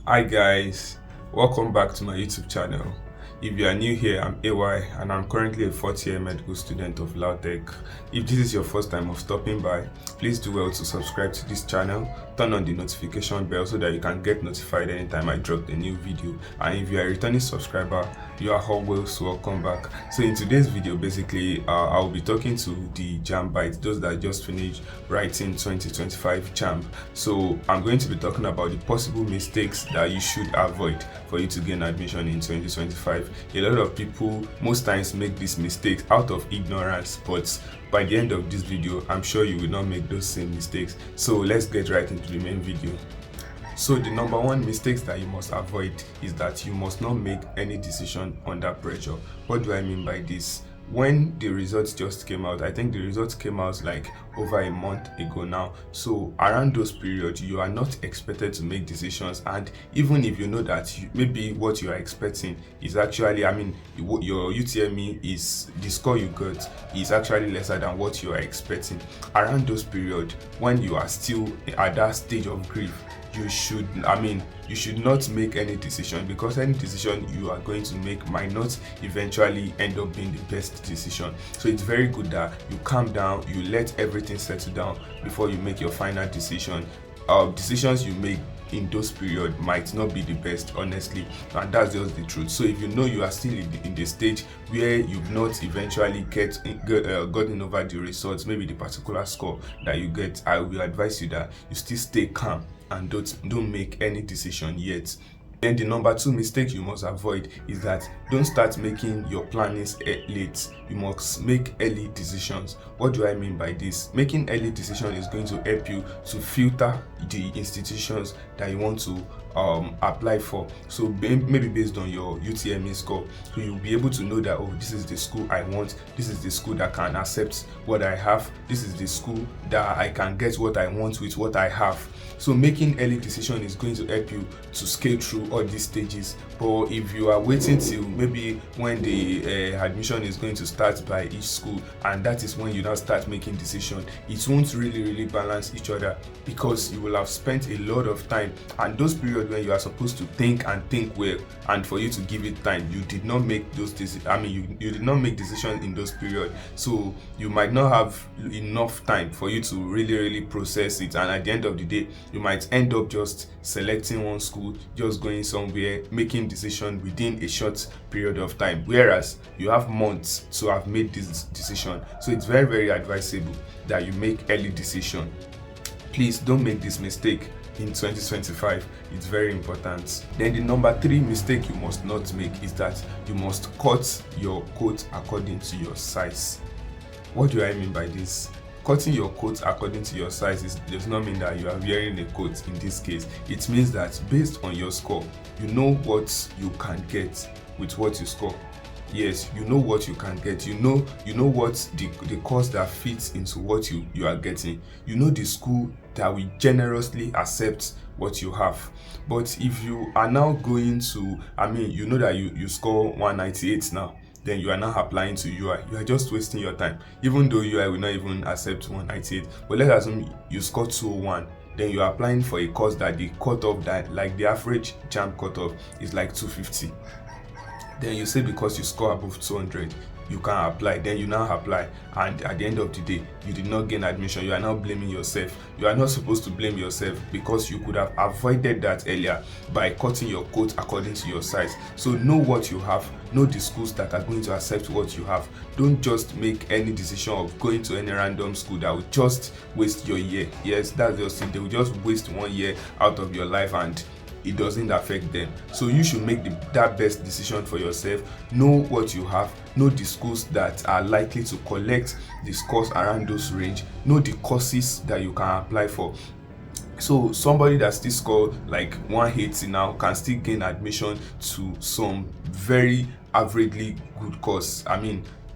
Hi guys, welcome back to my YouTube channel. If you are new here, I'm AY and I'm currently a fourth year medical student of Lautech. If this is your first time of stopping by, please do well to subscribe to this channel, turn on the notification bell so that you can get notified anytime I drop a new video. And if you are a returning subscriber, you are always welcome back. So in today's video, basically, I'll be talking to the jamb bites, those that just finished writing 2025 jamb. So I'm going to be talking about the possible mistakes that you should avoid for you to gain admission in 2025. A lot of people most times make these mistakes out of ignorance, but by the end of this video, I'm sure you will not make those same mistakes. So let's get right into the main video. So the number one mistakes that you must avoid is that you must not make any decision under pressure. What do I mean by this? When the results just came out, I think the results came out like over a month ago now. So around those periods, you are not expected to make decisions. And even if you know that maybe what you are expecting is actually, your UTME is the score you got is actually lesser than what you are expecting. Around those periods, when you are still at that stage of grief, you should not make any decision, because any decision you are going to make might not eventually end up being the best decision. So it's very good that you calm down, you let everything settle down before you make your final decision. Decisions you make in those periods might not be the best, honestly, and that's just the truth. So if you know you are still in the stage where you've not eventually gotten over the results, maybe the particular score that you get, I will advise you that you still stay calm and don't make any decision yet. Then the number two mistake you must avoid is that don't start making your plannings late. You must make early decisions. What do I mean by this? Making early decisions is going to help you to filter the institutions that you want to apply for. So maybe based on your UTME score, so you'll be able to know that, oh, this is the school I want, this is the school that can accept what I have, this is the school that I can get what I want with what I have. So making early decision is going to help you to scale through all these stages. But if you are waiting till maybe when the admission is going to start by each school, and that is when you now start making decision, it won't really balance each other, because you will have spent a lot of time, and those periods when you are supposed to think well, and for you to give it time, you did not make those decisions. You did not make decisions in those periods, so you might not have enough time for you to really process it, and at the end of the day, you might end up just selecting one school, just going somewhere, making decision within a short period of time, whereas you have months to have made this decision. So it's very advisable that you make early decision. Please don't make this mistake in 2025. It's very important. Then the number three mistake you must not make is that you must cut your coat according to your size. What do I mean by this? Cutting your coat according to your size does not mean that you are wearing a coat in this case. It means that based on your score, you know what you can get with what you score. Yes, you know what you can get. You know what the course that fits into what you are getting. You know the school that will generously accept what you have. But if you are now going to, you know that you score 198 now, then you are now applying to UI. You are just wasting your time, even though UI will not even accept 198. But let's assume you score 201. Then you are applying for a course that the cutoff, that like the average jamb cutoff is like 250. Then you say because you score above 200, you can apply. Then you now apply, and at the end of the day, you did not gain admission. You are now blaming yourself. You are not supposed to blame yourself, because you could have avoided that earlier by cutting your coat according to your size. So know what you have, know the schools that are going to accept what you have. Don't just make any decision of going to any random school that will just waste your year. Yes, that's just it. They will just waste 1 year out of your life, and it doesn't affect them. So you should make that best decision for yourself. Know what you have, know the schools that are likely to collect the scores around those range, know the courses that you can apply for. So somebody that still scored like 180 now can still gain admission to some very averagely good course.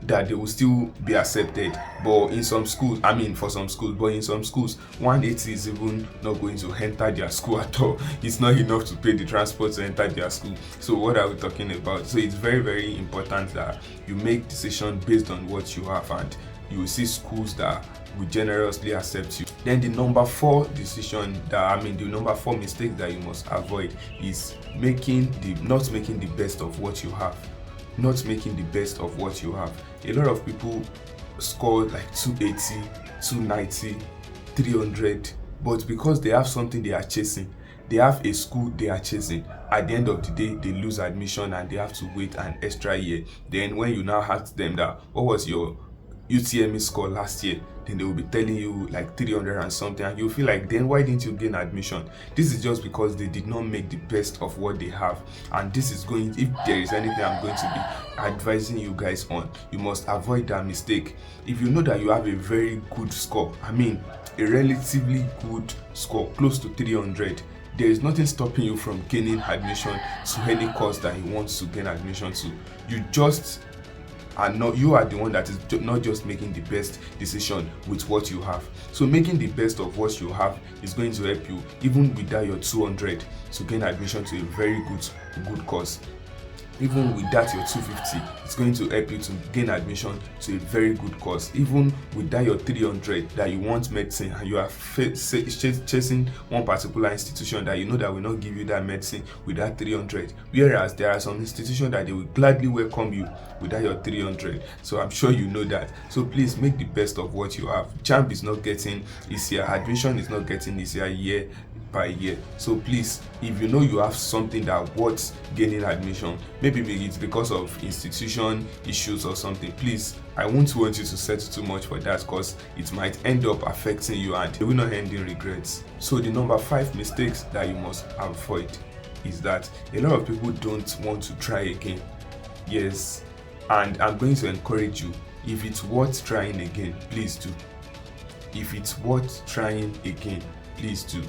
That they will still be accepted, but in some schools, for some schools, but in some schools, 180 is even not going to enter their school at all. It's not enough to pay the transport to enter their school. So what are we talking about? So it's very important that you make decisions based on what you have, and you will see schools that will generously accept you. Then the number 4 decision the number 4 mistake that you must avoid is not making the best of what you have. Not making the best of what you have. A lot of people score like 280, 290, 300, but because they have something they are chasing, they have a school they are chasing, at the end of the day they lose admission and they have to wait an extra year. Then when you now ask them that what was your UTME score last year, then they will be telling you like 300 and something, and you feel like, then why didn't you gain admission? This is just because they did not make the best of what they have. And this is going, if there is anything I'm going to be advising you guys on, you must avoid that mistake. If you know that you have a very good score, a relatively good score close to 300, there is nothing stopping you from gaining admission to any course that you want to gain admission to. You are the one that is not just making the best decision with what you have. So making the best of what you have is going to help you, even without your 200, to gain admission to a very good course. Even without your 250, it's going to help you to gain admission to a very good course. Even without your 300 that you want medicine and you are chasing one particular institution that you know that will not give you that medicine with that 300, whereas there are some institutions that they will gladly welcome you without your 300. So I'm sure you know that. So please make the best of what you have. Jamb is not getting easier, admission is not getting easier year by year. So please, if you know you have something that worth gaining admission, maybe it's because of institution issues or something, please, I won't want you to settle too much for that, because it might end up affecting you and it will not end in regrets. So the number 5 mistakes that you must avoid is that a lot of people don't want to try again. Yes, and I'm going to encourage you, if it's worth trying again, please do. If it's worth trying again, please do.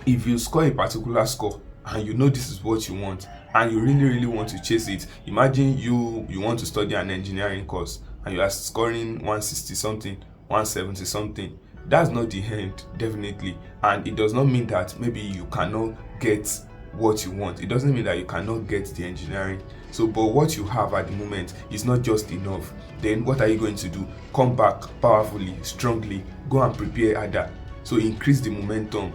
If you score a particular score and you know this is what you want and you really want to chase it, imagine you want to study an engineering course and you are scoring 160 something, 170 something. That's not the end, definitely. And it does not mean that maybe you cannot get what you want. It doesn't mean that you cannot get the engineering. So, but what you have at the moment is not just enough. Then what are you going to do? Come back powerfully, strongly, go and prepare harder. So increase the momentum.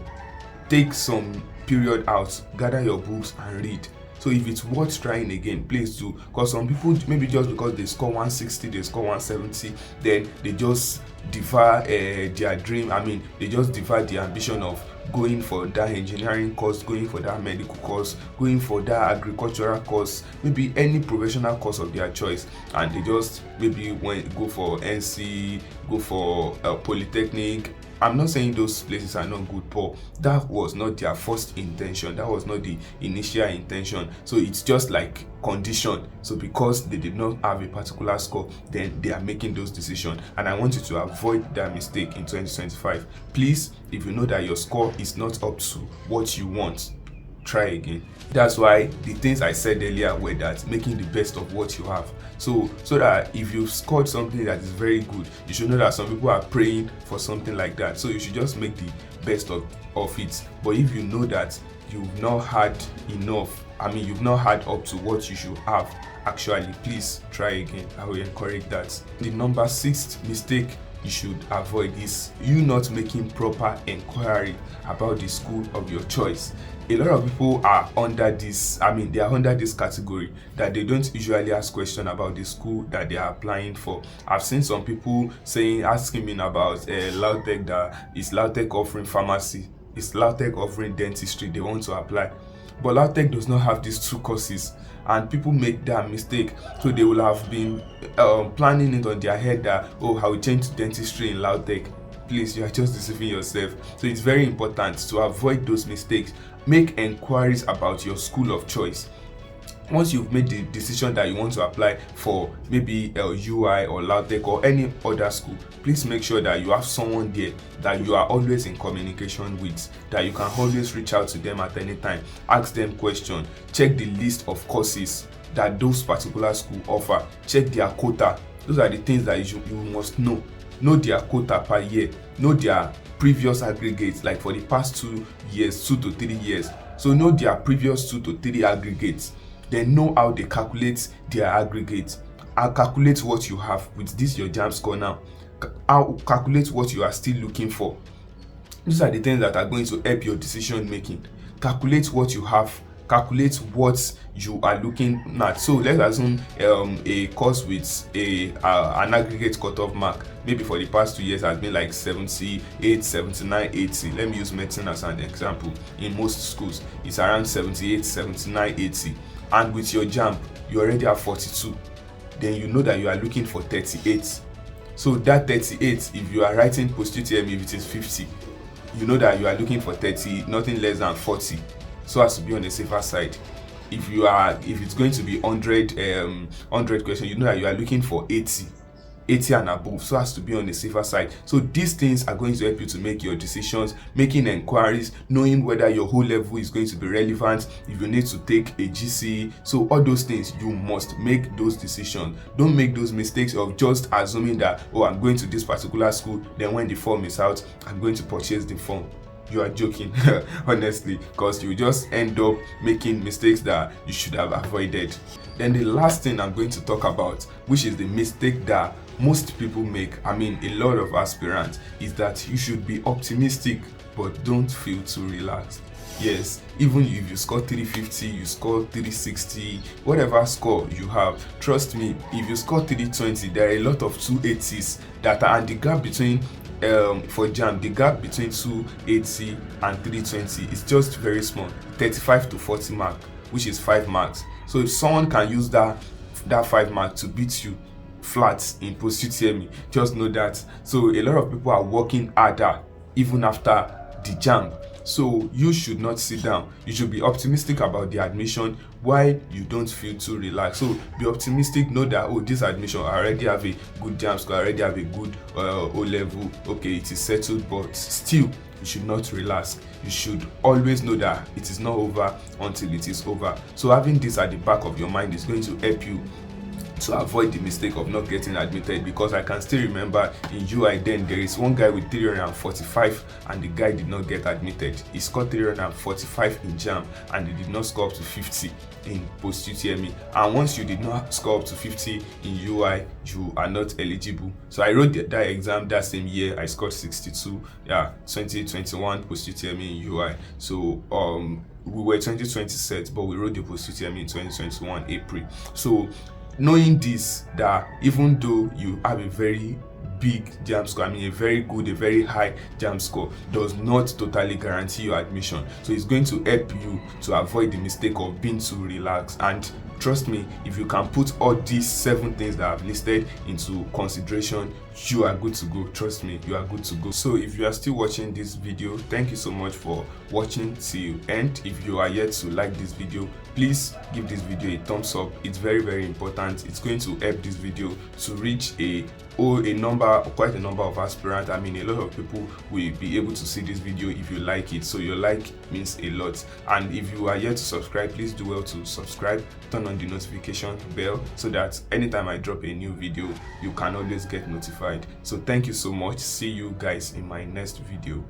Take some period out, gather your books and read. So if it's worth trying again, please do. Because some people, maybe just because they score 160, they score 170, then they just defer their dream. They just defer the ambition of going for that engineering course, going for that medical course, going for that agricultural course, maybe any professional course of their choice, and they just maybe go for NC, go for polytechnic. I'm not saying those places are not good, but that was not their first intention. That was not the initial intention. So it's just like condition. So because they did not have a particular score, then they are making those decisions. And I want you to avoid that mistake in 2025. Please, if you know that your score is not up to what you want, try again. That's why the things I said earlier were that making the best of what you have. So that if you've scored something that is very good, you should know that some people are praying for something like that. So you should just make the best of it. But if you know that you've not had enough, you've not had up to what you should have, actually, please try again. I will encourage that. The number 6th mistake you should avoid is you not making proper inquiry about the school of your choice. A lot of people are under this, they are under this category that they don't usually ask questions about the school that they are applying for. I've seen some people asking me about LAUTECH, that is LAUTECH offering pharmacy, is LAUTECH offering dentistry, they want to apply. But LAUTECH does not have these 2 courses, and people make that mistake. So they will have been planning it on their head that, I will change to dentistry in LAUTECH. Please, you are just deceiving yourself. So it's very important to avoid those mistakes. Make inquiries about your school of choice. Once you've made the decision that you want to apply for maybe UI or LAUTECH or any other school, please make sure that you have someone there that you are always in communication with, that you can always reach out to them at any time, ask them questions, check the list of courses that those particular schools offer, check their quota. Those are the things that you must know. Know their quota per year, know their previous aggregates, like for the past 2 years, 2 to 3 years. So know their previous 2 to 3 aggregates. Then know how they calculate their aggregates and calculate what you have with this your JAMB score now. calculate what you are still looking for. These are the things that are going to help your decision making. Calculate what you have, calculate what you are looking at. So let's assume a course with an aggregate cutoff mark maybe for the past 2 years has been like 78, 79, 80. Let me use medicine as an example. In most schools it's around 78, 79, 80, and with your jamb you already have 42. Then you know that you are looking for 38. So that 38, if you are writing post-UTME, if it is 50, you know that you are looking for 30, nothing less than 40, so as to be on the safer side. If it's going to be 100 questions, you know that you are looking for 80 and above, so as to be on the safer side. So these things are going to help you to make your decisions, making inquiries, knowing whether your whole level is going to be relevant, if you need to take a GCE. So all those things, you must make those decisions. Don't make those mistakes of just assuming that, oh, I'm going to this particular school, then when the form is out, I'm going to purchase the form. You are joking, honestly, because you just end up making mistakes that you should have avoided. Then the last thing I'm going to talk about, which is the mistake that most people make, a lot of aspirants, is that you should be optimistic but don't feel too relaxed. Yes, even if you score 350, you score 360, whatever score you have, trust me, if you score 320, there are a lot of 280s that are, and the gap between for jamb, the gap between 280 and 320 is just very small, 35 to 40 mark, which is 5 marks. So if someone can use that 5 mark to beat you flat in post-UTME, just know that. So a lot of people are working harder even after the jamb. So you should not sit down. You should be optimistic about the admission while you don't feel too relaxed. So be optimistic, know that, oh, this admission, I already have a good jamb score, I already have a good O level, okay, it is settled, but still you should not relax. You should always know that it is not over until it is over. So having this at the back of your mind is going to help you to avoid the mistake of not getting admitted, because I can still remember in UI then there is one guy with 345 and the guy did not get admitted. He scored 345 in jamb and he did not score up to 50 in post-UTME, and once you did not score up to 50 in UI, you are not eligible. So I wrote that exam that same year. I scored 62, 2021 post-UTME in UI. So we were 2020 set, but we wrote the post-UTME in 2021 April. So knowing this, that even though you have a very big jamb score, a very good, a very high jamb score, does not totally guarantee your admission. So it's going to help you to avoid the mistake of being too relaxed. And trust me, if you can put all these 7 things that I've listed into consideration, you are good to go. Trust me, you are good to go. So if you are still watching this video, thank you so much for watching till end. If you are yet to like this video, please give this video a thumbs up. It's very, very important. It's going to help this video to reach quite a number of aspirants. A lot of people will be able to see this video if you like it. So your like means a lot. And if you are yet to subscribe, please do well to subscribe, turn on the notification bell, so that anytime I drop a new video, you can always get notified. So thank you so much. See you guys in my next video.